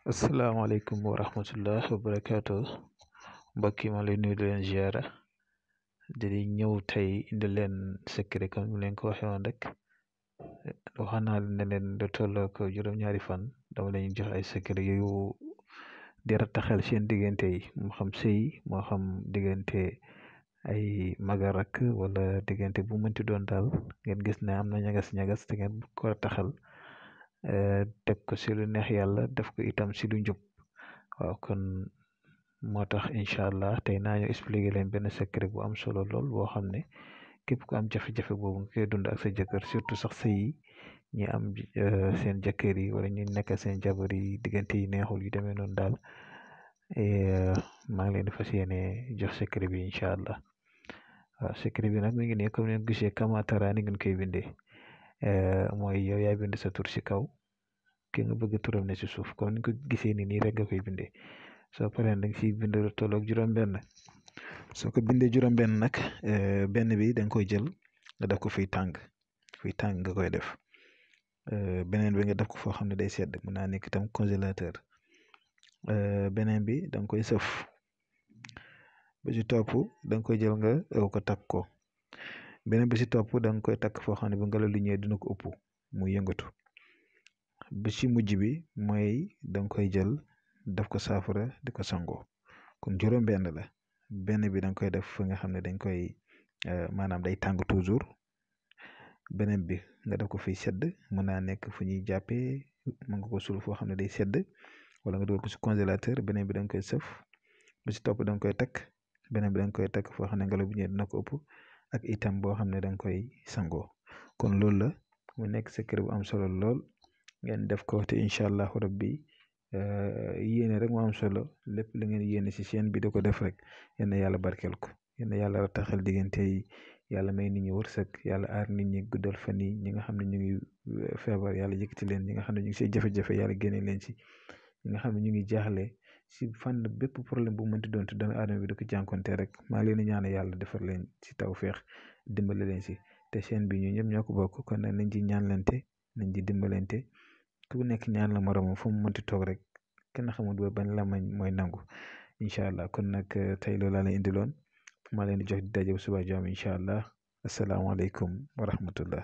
asalaamaaleykum wa rahmatullah wa barakaatu mbokk yi ma lay nuyu di leen ziara di ñëw tey indi leen secret comme ni leen ko waxee woon rek waxaan naa leen ne leen lu tolloo ko juróom-ñaari fan dama leen jox ay secret yu di rattaxal seen diggante yi moo xam sëy moo xam diggante ay mag ak rakk wala diggante bu mënti doon daal ngeen gis ne am na ñagas-ñagas te ngeen ko rattaxal teg ko si lu neex yàlla def ko itam si lu njub waaw kon moo tax incha allah tey naa ñu expliquer leen benn secret bu am solo lool boo xam ne képp ku am jafe-jafe boobu nga koy dund ak sa jëkkër surtout sax sëy yi ñi am seen jëkkër yi wala ñu nekk seen jabar yi diggante yi neexul yu demee noonu daal maa ngi leen di fas yéene jox secret bi incha allah waaw secret bi nag mi ngi nii comme ngeen gisee kamatara ni ngeen koy bindee mooy yow yaay bind sa tur si kaw ki nga bëgg turam ne si suuf comme ni ko gisee nii rek nga koy bindee soo paree da nga siy bind lu tolloog juróom-benn soo ko bindee juróom-benn nag benn bi da nga koy jël nga def ko fuy tàng nga koy def beneen bi nga def ko foo xam ne day sedd mën naa nekk itam congélateur beneen bi da nga koy sëf ba si topp da nga koy jël nga ew ko takk ko beneen bi si topp da nga koy takk foo xam ne bu ngelaw li ñëwee dina ko ëpp muy yëngatu bi ci mujj bi mooy da nga koy jël def ko saafara di ko sangoo kon juróom-benn la benn bi da nga koy def fi nga xam ne dañ koy maanaam day tàng toujours beneen bi nga def ko fiy sedd mën naa nekk fu ñuy jàppee mën nga ko suul foo xam ne day sedd wala nga dugal ko si congélateur beneen bi da nga koy sëf bi si topp da nga koy takk beneen bi da nga koy takk foo xam ne ngelaw bi ñëwee dina ko ëpp ak itam boo xam ne da nga koy sangoo kon loolu la mu nekk secret bu am solo lool ngeen def ko te incha allahu rabbi yéene rek moo am solo lépp li ngeen yéene si chaîne bi da ko def rek yal na yàlla barkeel ko yal na yàlla rataxal diggante yi yàlla may nit ñi wërsëg yàlla aar nit ñi guddal fan yi ñi nga xam ne ñu ngi feebar yàlla yëkkati leen ñi nga xam ne ñu ngi see jafe-jafe yàlla génne leen si ñi nga xam ne ñu ngi jaaxle si fànn bépp problème bu mënti doon te doomu aadama bi da ko jànkonte rek maa leen di ñaan yàlla defar leen si tawféex dimbale leen si te chaîne bi ñu ñëpp ñoo ko bokk kon nag nañ ci ñaanlante nañ ci dimbalante ku nekk ñaan la moromam fu mu mënti toog rek kenn xamul ba bañ la mañ mooy nangu incha allah kon nag tey loolu laa leen indiloon maa leen di jox di daje bu suba jaam incha allah asalaamaaleykum wa rahmatullah